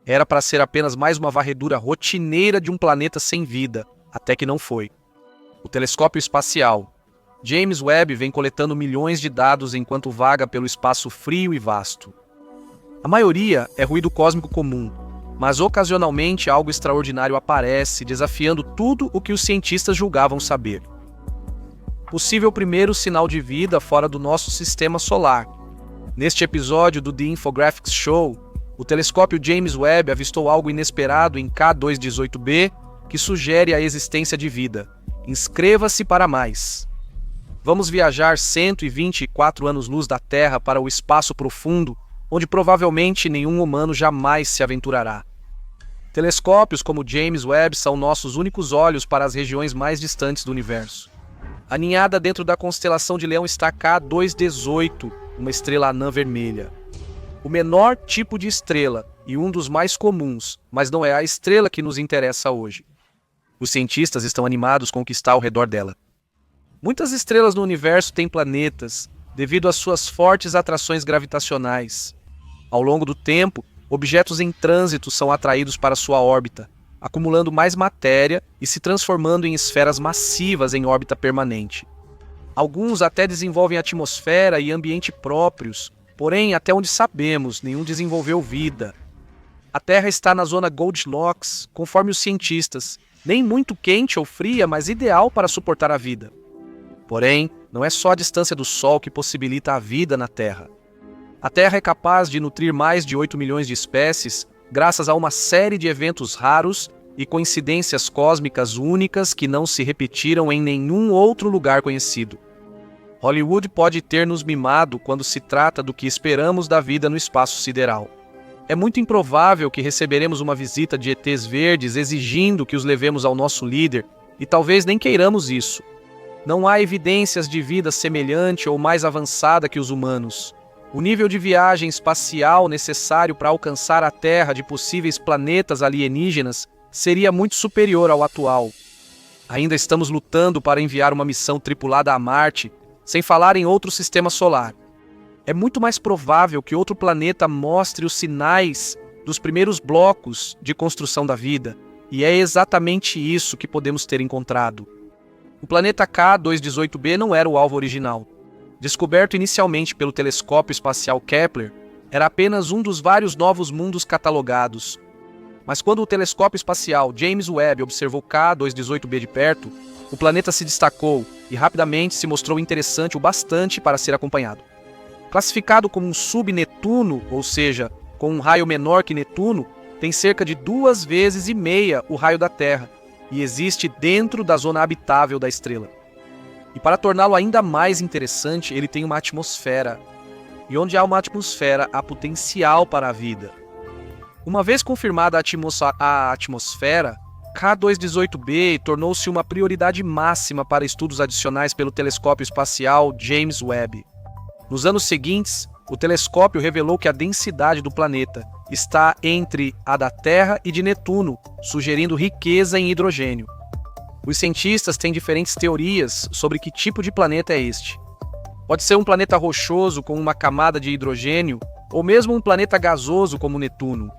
Era para ser apenas mais uma varredura rotineira de um planeta sem vida, até que não foi. O telescópio espacial James Webb vem coletando milhões de dados enquanto vaga pelo espaço frio e vasto. A maioria é ruído cósmico comum, mas ocasionalmente algo extraordinário aparece, desafiando tudo o que os cientistas julgavam saber. Possível primeiro sinal de vida fora do nosso sistema solar. Neste episódio do The Infographics Show, o telescópio James Webb avistou algo inesperado em K218b que sugere a existência de vida. Inscreva-se para mais! Vamos viajar 124 anos-luz da Terra para o espaço profundo, onde provavelmente nenhum humano jamais se aventurará. Telescópios como James Webb são nossos únicos olhos para as regiões mais distantes do universo. Aninhada dentro da constelação de Leão está K218, uma estrela anã vermelha. O menor tipo de estrela e um dos mais comuns, mas não é a estrela que nos interessa hoje. Os cientistas estão animados com o que está ao redor dela. Muitas estrelas no universo têm planetas, devido às suas fortes atrações gravitacionais. Ao longo do tempo, objetos em trânsito são atraídos para sua órbita, acumulando mais matéria e se transformando em esferas massivas em órbita permanente. Alguns até desenvolvem atmosfera e ambiente próprios, porém, até onde sabemos, nenhum desenvolveu vida. A Terra está na zona Goldilocks, conforme os cientistas, nem muito quente ou fria, mas ideal para suportar a vida. Porém, não é só a distância do Sol que possibilita a vida na Terra. A Terra é capaz de nutrir mais de 8 milhões de espécies graças a uma série de eventos raros e coincidências cósmicas únicas que não se repetiram em nenhum outro lugar conhecido. Hollywood pode ter nos mimado quando se trata do que esperamos da vida no espaço sideral. É muito improvável que receberemos uma visita de ETs verdes exigindo que os levemos ao nosso líder, e talvez nem queiramos isso. Não há evidências de vida semelhante ou mais avançada que os humanos. O nível de viagem espacial necessário para alcançar a Terra de possíveis planetas alienígenas seria muito superior ao atual. Ainda estamos lutando para enviar uma missão tripulada a Marte, sem falar em outro sistema solar. É muito mais provável que outro planeta mostre os sinais dos primeiros blocos de construção da vida, e é exatamente isso que podemos ter encontrado. O planeta K218b não era o alvo original. Descoberto inicialmente pelo telescópio espacial Kepler, era apenas um dos vários novos mundos catalogados. Mas quando o telescópio espacial James Webb observou K218b de perto, o planeta se destacou e rapidamente se mostrou interessante o bastante para ser acompanhado. Classificado como um sub-Netuno, ou seja, com um raio menor que Netuno, tem cerca de 2,5 vezes o raio da Terra e existe dentro da zona habitável da estrela. E para torná-lo ainda mais interessante, ele tem uma atmosfera. E onde há uma atmosfera, há potencial para a vida. Uma vez confirmada a atmosfera, K218b tornou-se uma prioridade máxima para estudos adicionais pelo telescópio espacial James Webb. Nos anos seguintes, o telescópio revelou que a densidade do planeta está entre a da Terra e de Netuno, sugerindo riqueza em hidrogênio. Os cientistas têm diferentes teorias sobre que tipo de planeta é este. Pode ser um planeta rochoso com uma camada de hidrogênio, ou mesmo um planeta gasoso como Netuno.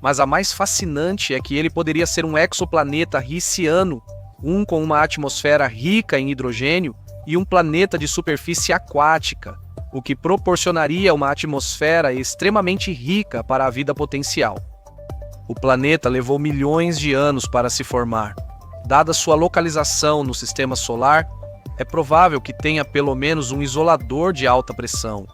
Mas a mais fascinante é que ele poderia ser um exoplaneta rissiano, um com uma atmosfera rica em hidrogênio e um planeta de superfície aquática, o que proporcionaria uma atmosfera extremamente rica para a vida potencial. O planeta levou milhões de anos para se formar. Dada sua localização no sistema solar, é provável que tenha pelo menos um isolador de alta pressão.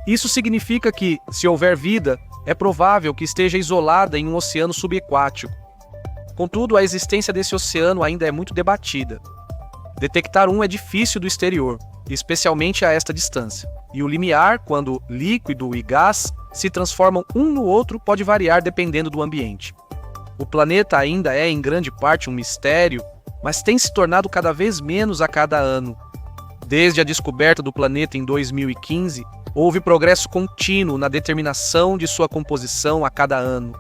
Isso significa que, se houver vida, é provável que esteja isolada em um oceano subaquático. Contudo, a existência desse oceano ainda é muito debatida. Detectar um é difícil do exterior, especialmente a esta distância. E o limiar, quando líquido e gás se transformam um no outro, pode variar dependendo do ambiente. O planeta ainda é, em grande parte, um mistério, mas tem se tornado cada vez menos a cada ano. Desde a descoberta do planeta em 2015, houve progresso contínuo na determinação de sua composição a cada ano.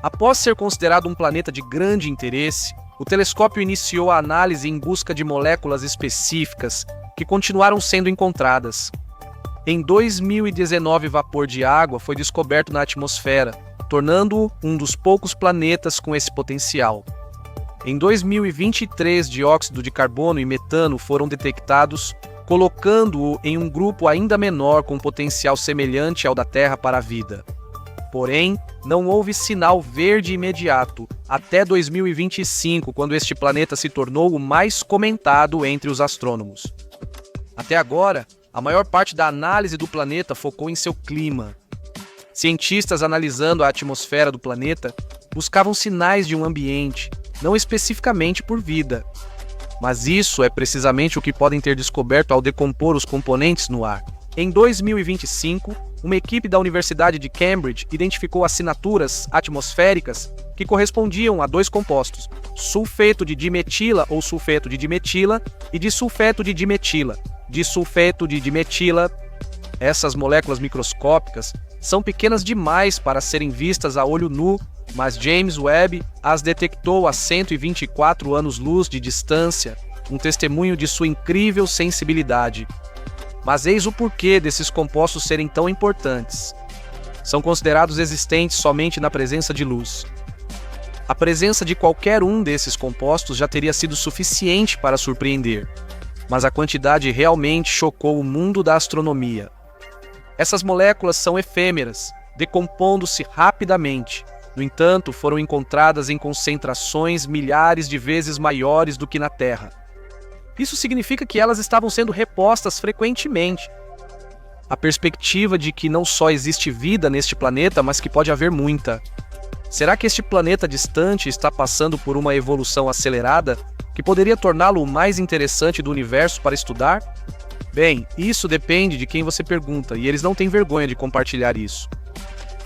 Após ser considerado um planeta de grande interesse, o telescópio iniciou a análise em busca de moléculas específicas que continuaram sendo encontradas. Em 2019, vapor de água foi descoberto na atmosfera, tornando-o um dos poucos planetas com esse potencial. Em 2023, dióxido de carbono e metano foram detectados, colocando-o em um grupo ainda menor com potencial semelhante ao da Terra para a vida. Porém, não houve sinal verde imediato, até 2025, quando este planeta se tornou o mais comentado entre os astrônomos. Até agora, a maior parte da análise do planeta focou em seu clima. Cientistas analisando a atmosfera do planeta buscavam sinais de um ambiente, não especificamente por vida. Mas isso é precisamente o que podem ter descoberto ao decompor os componentes no ar. Em 2025, uma equipe da Universidade de Cambridge identificou assinaturas atmosféricas que correspondiam a dois compostos, sulfeto de dimetila ou sulfeto de dimetila e disulfeto de dimetila. Disulfeto de dimetila. Essas moléculas microscópicas são pequenas demais para serem vistas a olho nu, mas James Webb as detectou a 124 anos-luz de distância, um testemunho de sua incrível sensibilidade. Mas eis o porquê desses compostos serem tão importantes. São considerados existentes somente na presença de luz. A presença de qualquer um desses compostos já teria sido suficiente para surpreender, mas a quantidade realmente chocou o mundo da astronomia. Essas moléculas são efêmeras, decompondo-se rapidamente. No entanto, foram encontradas em concentrações milhares de vezes maiores do que na Terra. Isso significa que elas estavam sendo repostas frequentemente. A perspectiva de que não só existe vida neste planeta, mas que pode haver muita. Será que este planeta distante está passando por uma evolução acelerada que poderia torná-lo o mais interessante do universo para estudar? Bem, isso depende de quem você pergunta, e eles não têm vergonha de compartilhar isso.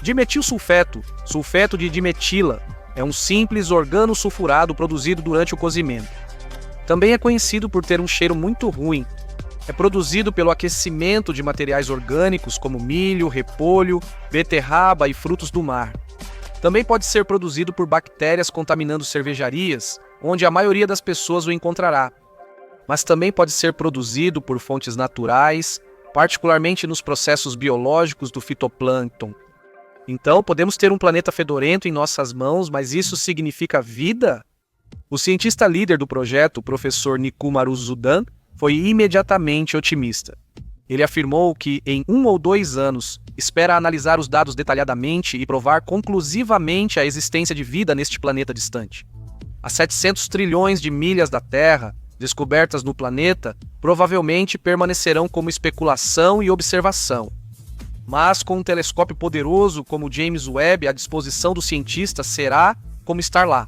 Dimetilsulfeto, sulfeto de dimetila, é um simples organosulfurado produzido durante o cozimento. Também é conhecido por ter um cheiro muito ruim. É produzido pelo aquecimento de materiais orgânicos como milho, repolho, beterraba e frutos do mar. Também pode ser produzido por bactérias contaminando cervejarias, onde a maioria das pessoas o encontrará. Mas também pode ser produzido por fontes naturais, particularmente nos processos biológicos do fitoplâncton. Então, podemos ter um planeta fedorento em nossas mãos, mas isso significa vida? O cientista líder do projeto, o professor Niku Maruzudan, foi imediatamente otimista. Ele afirmou que, em 1 ou 2 anos, espera analisar os dados detalhadamente e provar conclusivamente a existência de vida neste planeta distante. As 700 trilhões de milhas da Terra, descobertas no planeta, provavelmente permanecerão como especulação e observação. Mas com um telescópio poderoso como o James Webb à disposição do cientista, será como estar lá.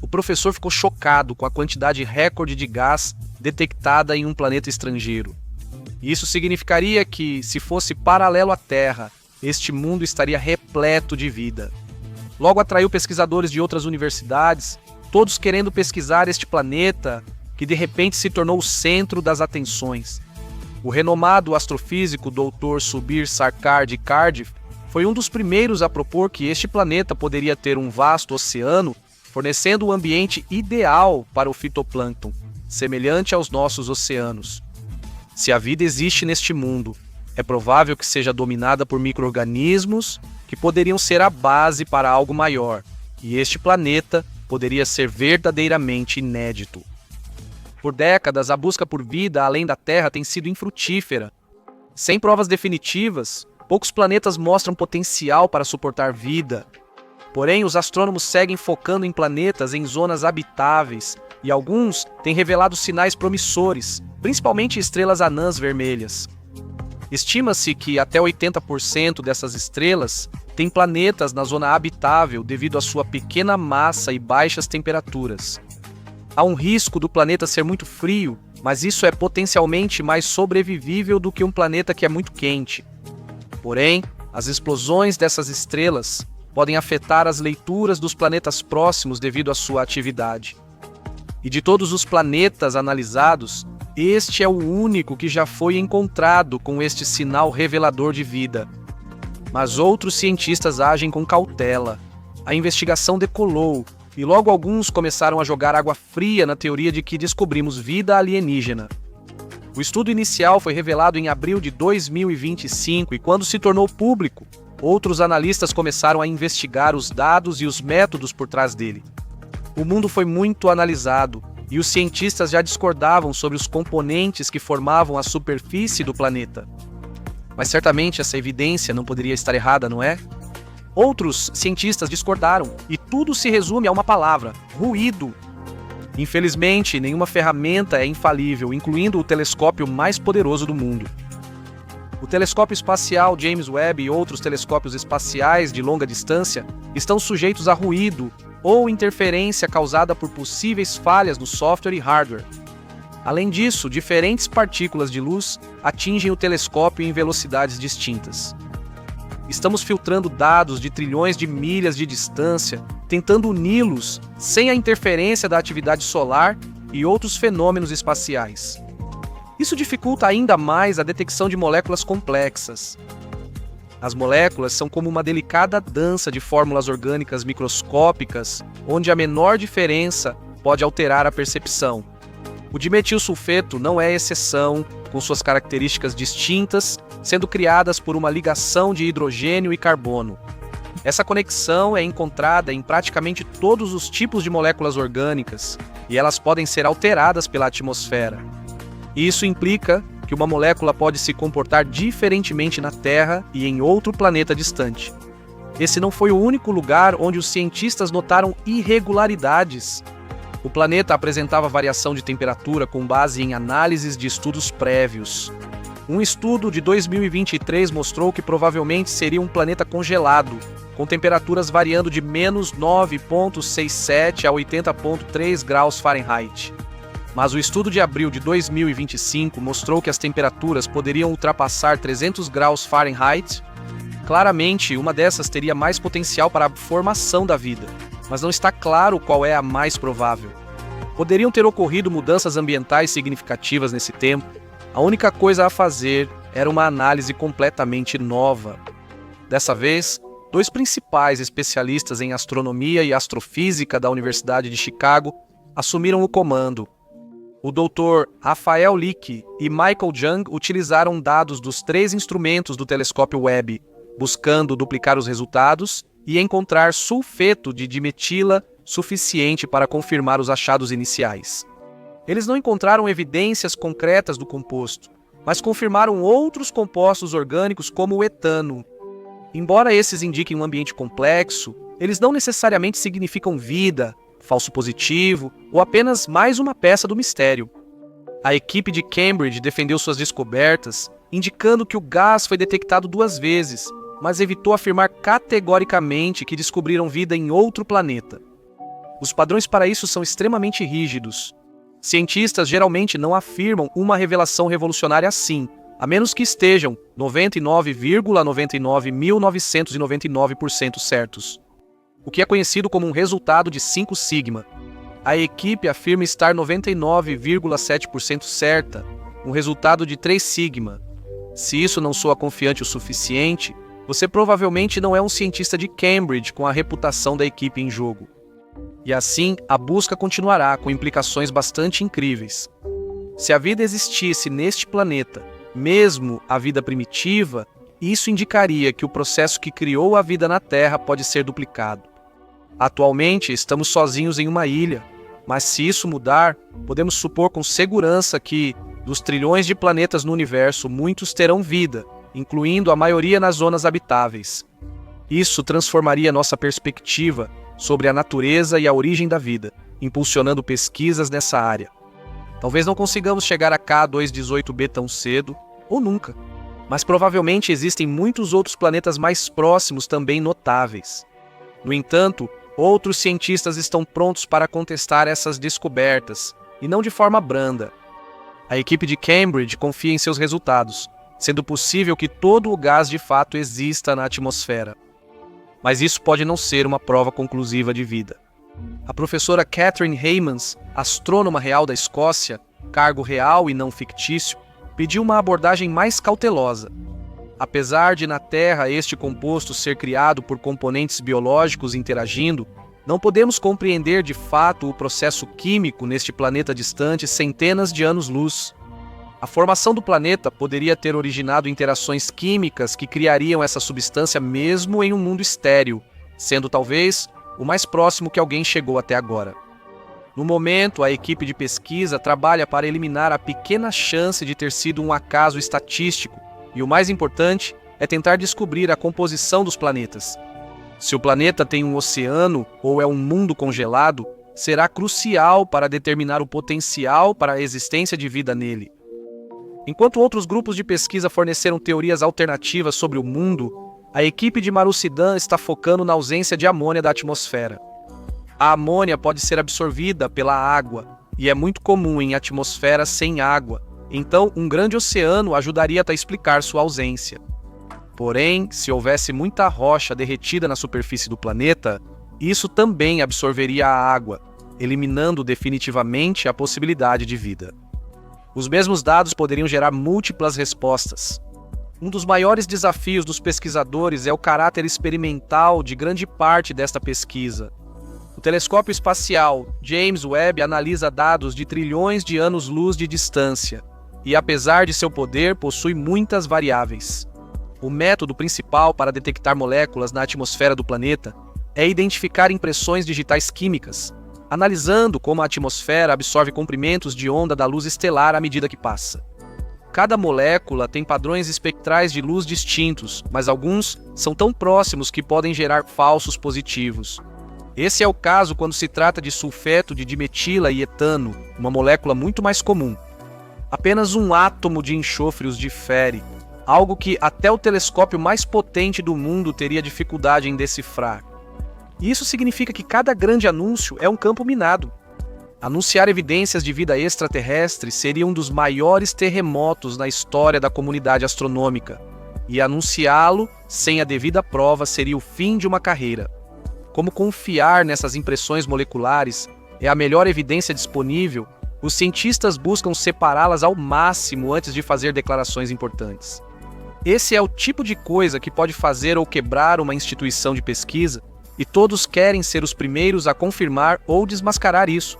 O professor ficou chocado com a quantidade recorde de gás detectada em um planeta estrangeiro. Isso significaria que, se fosse paralelo à Terra, este mundo estaria repleto de vida. Logo atraiu pesquisadores de outras universidades, todos querendo pesquisar este planeta que de repente se tornou o centro das atenções. O renomado astrofísico Dr. Subir Sarkar de Cardiff foi um dos primeiros a propor que este planeta poderia ter um vasto oceano, fornecendo um ambiente ideal para o fitoplâncton, semelhante aos nossos oceanos. Se a vida existe neste mundo, é provável que seja dominada por micro-organismos que poderiam ser a base para algo maior, e este planeta poderia ser verdadeiramente inédito. Por décadas, a busca por vida além da Terra tem sido infrutífera. Sem provas definitivas, poucos planetas mostram potencial para suportar vida. Porém, os astrônomos seguem focando em planetas em zonas habitáveis, e alguns têm revelado sinais promissores, principalmente estrelas anãs vermelhas. Estima-se que até 80% dessas estrelas têm planetas na zona habitável devido à sua pequena massa e baixas temperaturas. Há um risco do planeta ser muito frio, mas isso é potencialmente mais sobrevivível do que um planeta que é muito quente. Porém, as explosões dessas estrelas podem afetar as leituras dos planetas próximos devido à sua atividade. E de todos os planetas analisados, este é o único que já foi encontrado com este sinal revelador de vida. Mas outros cientistas agem com cautela. A investigação decolou, e logo alguns começaram a jogar água fria na teoria de que descobrimos vida alienígena. O estudo inicial foi revelado em abril de 2025 e, quando se tornou público, outros analistas começaram a investigar os dados e os métodos por trás dele. O mundo foi muito analisado e os cientistas já discordavam sobre os componentes que formavam a superfície do planeta. Mas certamente essa evidência não poderia estar errada, não é? Outros cientistas discordaram e tudo se resume a uma palavra: ruído. Infelizmente, nenhuma ferramenta é infalível, incluindo o telescópio mais poderoso do mundo. O telescópio espacial James Webb e outros telescópios espaciais de longa distância estão sujeitos a ruído ou interferência causada por possíveis falhas no software e hardware. Além disso, diferentes partículas de luz atingem o telescópio em velocidades distintas. Estamos filtrando dados de trilhões de milhas de distância, tentando uni-los sem a interferência da atividade solar e outros fenômenos espaciais. Isso dificulta ainda mais a detecção de moléculas complexas. As moléculas são como uma delicada dança de fórmulas orgânicas microscópicas, onde a menor diferença pode alterar a percepção. O dimetilsulfeto não é exceção, com suas características distintas, sendo criadas por uma ligação de hidrogênio e carbono. Essa conexão é encontrada em praticamente todos os tipos de moléculas orgânicas, e elas podem ser alteradas pela atmosfera. Isso implica que uma molécula pode se comportar diferentemente na Terra e em outro planeta distante. Esse não foi o único lugar onde os cientistas notaram irregularidades. O planeta apresentava variação de temperatura com base em análises de estudos prévios. Um estudo de 2023 mostrou que provavelmente seria um planeta congelado, com temperaturas variando de menos 9,67 a 80,3 graus Fahrenheit. Mas o estudo de abril de 2025 mostrou que as temperaturas poderiam ultrapassar 300 graus Fahrenheit. Claramente, uma dessas teria mais potencial para a formação da vida, mas não está claro qual é a mais provável. Poderiam ter ocorrido mudanças ambientais significativas nesse tempo. A única coisa a fazer era uma análise completamente nova. Dessa vez, dois principais especialistas em astronomia e astrofísica da Universidade de Chicago assumiram o comando. O Dr. Rafael Lick e Michael Jung utilizaram dados dos 3 instrumentos do telescópio Webb, buscando duplicar os resultados e encontrar sulfeto de dimetila suficiente para confirmar os achados iniciais. Eles não encontraram evidências concretas do composto, mas confirmaram outros compostos orgânicos como o etano. Embora esses indiquem um ambiente complexo, eles não necessariamente significam vida, falso positivo ou apenas mais uma peça do mistério. A equipe de Cambridge defendeu suas descobertas, indicando que o gás foi detectado 2 vezes, mas evitou afirmar categoricamente que descobriram vida em outro planeta. Os padrões para isso são extremamente rígidos. Cientistas geralmente não afirmam uma revelação revolucionária assim, a menos que estejam 99,99.999% certos, o que é conhecido como um resultado de 5 sigma. A equipe afirma estar 99,7% certa, um resultado de 3 sigma. Se isso não soa confiante o suficiente, você provavelmente não é um cientista de Cambridge com a reputação da equipe em jogo. E assim, a busca continuará com implicações bastante incríveis. Se a vida existisse neste planeta, mesmo a vida primitiva, isso indicaria que o processo que criou a vida na Terra pode ser duplicado. Atualmente, estamos sozinhos em uma ilha, mas se isso mudar, podemos supor com segurança que, dos trilhões de planetas no universo, muitos terão vida, incluindo a maioria nas zonas habitáveis. Isso transformaria nossa perspectiva sobre a natureza e a origem da vida, impulsionando pesquisas nessa área. Talvez não consigamos chegar a K218b tão cedo, ou nunca, mas provavelmente existem muitos outros planetas mais próximos também notáveis. No entanto, outros cientistas estão prontos para contestar essas descobertas, e não de forma branda. A equipe de Cambridge confia em seus resultados, sendo possível que todo o gás de fato exista na atmosfera. Mas isso pode não ser uma prova conclusiva de vida. A professora Catherine Heymans, astrônoma real da Escócia, cargo real e não fictício, pediu uma abordagem mais cautelosa. Apesar de na Terra este composto ser criado por componentes biológicos interagindo, não podemos compreender de fato o processo químico neste planeta distante centenas de anos-luz. A formação do planeta poderia ter originado interações químicas que criariam essa substância mesmo em um mundo estéril, sendo talvez o mais próximo que alguém chegou até agora. No momento, a equipe de pesquisa trabalha para eliminar a pequena chance de ter sido um acaso estatístico, e o mais importante é tentar descobrir a composição dos planetas. Se o planeta tem um oceano ou é um mundo congelado, será crucial para determinar o potencial para a existência de vida nele. Enquanto outros grupos de pesquisa forneceram teorias alternativas sobre o mundo, a equipe de Marucidan está focando na ausência de amônia da atmosfera. A amônia pode ser absorvida pela água, e é muito comum em atmosferas sem água, então um grande oceano ajudaria a explicar sua ausência. Porém, se houvesse muita rocha derretida na superfície do planeta, isso também absorveria a água, eliminando definitivamente a possibilidade de vida. Os mesmos dados poderiam gerar múltiplas respostas. Um dos maiores desafios dos pesquisadores é o caráter experimental de grande parte desta pesquisa. O telescópio espacial James Webb analisa dados de trilhões de anos-luz de distância, e apesar de seu poder, possui muitas variáveis. O método principal para detectar moléculas na atmosfera do planeta é identificar impressões digitais químicas, analisando como a atmosfera absorve comprimentos de onda da luz estelar à medida que passa. Cada molécula tem padrões espectrais de luz distintos, mas alguns são tão próximos que podem gerar falsos positivos. Esse é o caso quando se trata de sulfeto de dimetila e etano, uma molécula muito mais comum. Apenas um átomo de enxofre os difere, algo que até o telescópio mais potente do mundo teria dificuldade em decifrar. E isso significa que cada grande anúncio é um campo minado. Anunciar evidências de vida extraterrestre seria um dos maiores terremotos na história da comunidade astronômica, e anunciá-lo sem a devida prova seria o fim de uma carreira. Como confiar nessas impressões moleculares é a melhor evidência disponível, os cientistas buscam separá-las ao máximo antes de fazer declarações importantes. Esse é o tipo de coisa que pode fazer ou quebrar uma instituição de pesquisa, e todos querem ser os primeiros a confirmar ou desmascarar isso.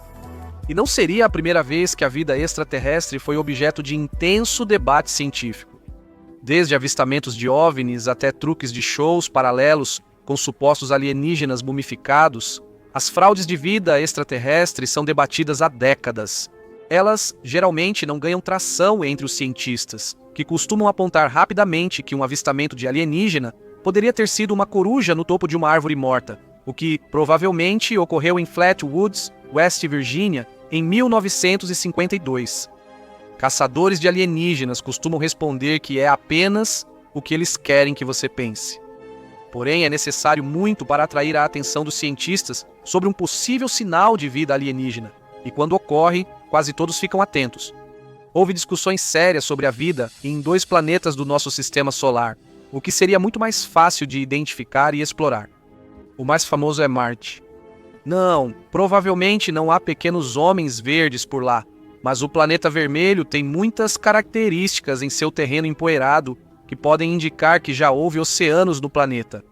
E não seria a primeira vez que a vida extraterrestre foi objeto de intenso debate científico. Desde avistamentos de OVNIs até truques de shows paralelos com supostos alienígenas mumificados, as fraudes de vida extraterrestre são debatidas há décadas. Elas geralmente não ganham tração entre os cientistas, que costumam apontar rapidamente que um avistamento de alienígena poderia ter sido uma coruja no topo de uma árvore morta, o que provavelmente ocorreu em Flatwoods, West Virginia, em 1952. Caçadores de alienígenas costumam responder que é apenas o que eles querem que você pense. Porém, é necessário muito para atrair a atenção dos cientistas sobre um possível sinal de vida alienígena, e quando ocorre, quase todos ficam atentos. Houve discussões sérias sobre a vida em 2 planetas do nosso sistema solar, o que seria muito mais fácil de identificar e explorar. O mais famoso é Marte. Não, provavelmente não há pequenos homens verdes por lá, mas o planeta vermelho tem muitas características em seu terreno empoeirado que podem indicar que já houve oceanos no planeta.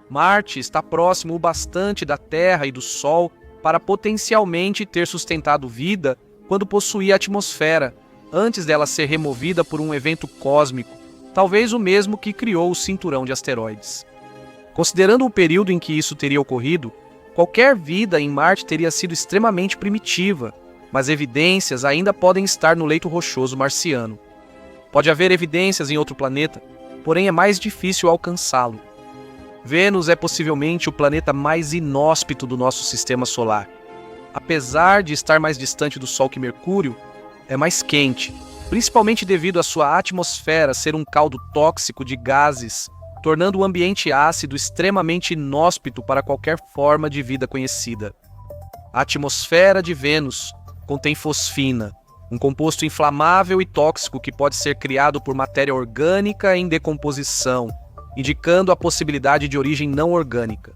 Marte está próximo o bastante da Terra e do Sol para potencialmente ter sustentado vida quando possuía atmosfera, antes dela ser removida por um evento cósmico, talvez o mesmo que criou o cinturão de asteroides. Considerando o período em que isso teria ocorrido, qualquer vida em Marte teria sido extremamente primitiva, mas evidências ainda podem estar no leito rochoso marciano. Pode haver evidências em outro planeta, porém é mais difícil alcançá-lo. Vênus é possivelmente o planeta mais inóspito do nosso sistema solar. Apesar de estar mais distante do Sol que Mercúrio, é mais quente, principalmente devido à sua atmosfera ser um caldo tóxico de gases, tornando o ambiente ácido extremamente inóspito para qualquer forma de vida conhecida. A atmosfera de Vênus contém fosfina, um composto inflamável e tóxico que pode ser criado por matéria orgânica em decomposição, indicando a possibilidade de origem não orgânica.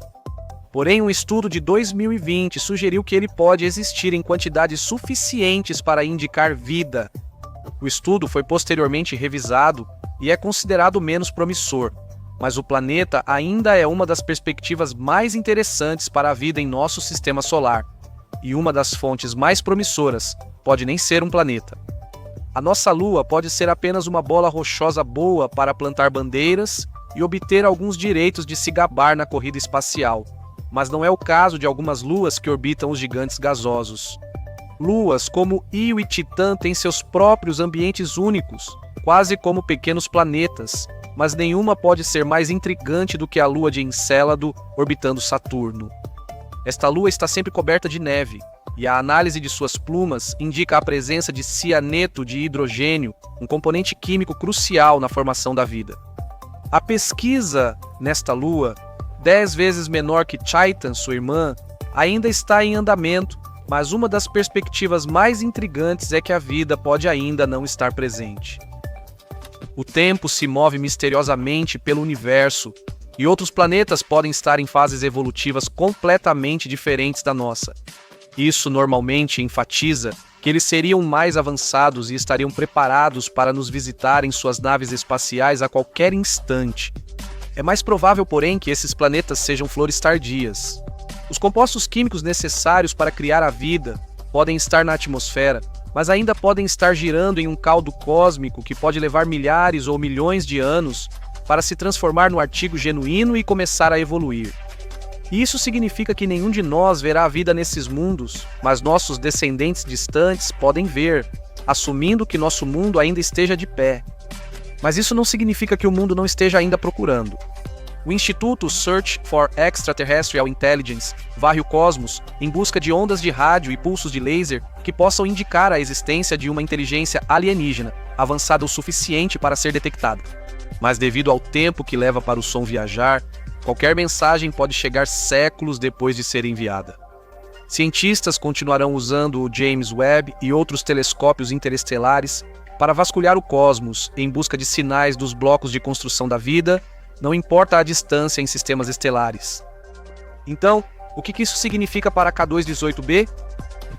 Porém, um estudo de 2020 sugeriu que ele pode existir em quantidades suficientes para indicar vida. O estudo foi posteriormente revisado e é considerado menos promissor, mas o planeta ainda é uma das perspectivas mais interessantes para a vida em nosso sistema solar, e uma das fontes mais promissoras pode nem ser um planeta. A nossa Lua pode ser apenas uma bola rochosa boa para plantar bandeiras e obter alguns direitos de se gabar na corrida espacial, mas não é o caso de algumas luas que orbitam os gigantes gasosos. Luas como Io e Titã têm seus próprios ambientes únicos, quase como pequenos planetas, mas nenhuma pode ser mais intrigante do que a lua de Encélado orbitando Saturno. Esta lua está sempre coberta de neve, e a análise de suas plumas indica a presença de cianeto de hidrogênio, um componente químico crucial na formação da vida. A pesquisa nesta lua, 10 vezes menor que Titan, sua irmã, ainda está em andamento, mas uma das perspectivas mais intrigantes é que a vida pode ainda não estar presente. O tempo se move misteriosamente pelo universo, e outros planetas podem estar em fases evolutivas completamente diferentes da nossa. Isso normalmente enfatiza que eles seriam mais avançados e estariam preparados para nos visitar em suas naves espaciais a qualquer instante. É mais provável, porém, que esses planetas sejam flores tardias. Os compostos químicos necessários para criar a vida podem estar na atmosfera, mas ainda podem estar girando em um caldo cósmico que pode levar milhares ou milhões de anos para se transformar no artigo genuíno e começar a evoluir. E isso significa que nenhum de nós verá a vida nesses mundos, mas nossos descendentes distantes podem ver, assumindo que nosso mundo ainda esteja de pé. Mas isso não significa que o mundo não esteja ainda procurando. O Instituto Search for Extraterrestrial Intelligence varre o cosmos em busca de ondas de rádio e pulsos de laser que possam indicar a existência de uma inteligência alienígena avançada o suficiente para ser detectada. Mas devido ao tempo que leva para o som viajar, qualquer mensagem pode chegar séculos depois de ser enviada. Cientistas continuarão usando o James Webb e outros telescópios interestelares para vasculhar o cosmos em busca de sinais dos blocos de construção da vida, não importa a distância em sistemas estelares. Então, o que isso significa para K2-18b?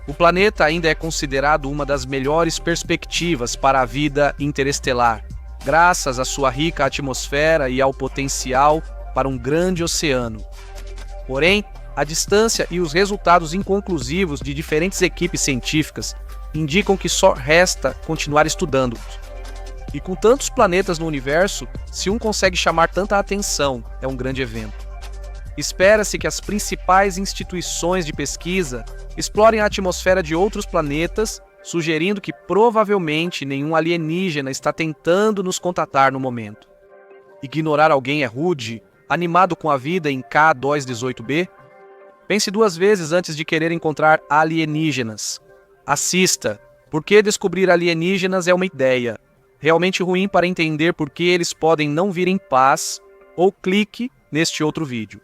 O planeta ainda é considerado uma das melhores perspectivas para a vida interestelar, graças à sua rica atmosfera e ao potencial para um grande oceano. Porém, a distância e os resultados inconclusivos de diferentes equipes científicas indicam que só resta continuar estudando. E com tantos planetas no universo, se um consegue chamar tanta atenção, é um grande evento. Espera-se que as principais instituições de pesquisa explorem a atmosfera de outros planetas, sugerindo que provavelmente nenhum alienígena está tentando nos contatar no momento. Ignorar alguém é rude, animado com a vida em K2-18b? Pense 2 vezes antes de querer encontrar alienígenas. Assista, porque descobrir alienígenas é uma ideia realmente ruim para entender por que eles podem não vir em paz, ou clique neste outro vídeo.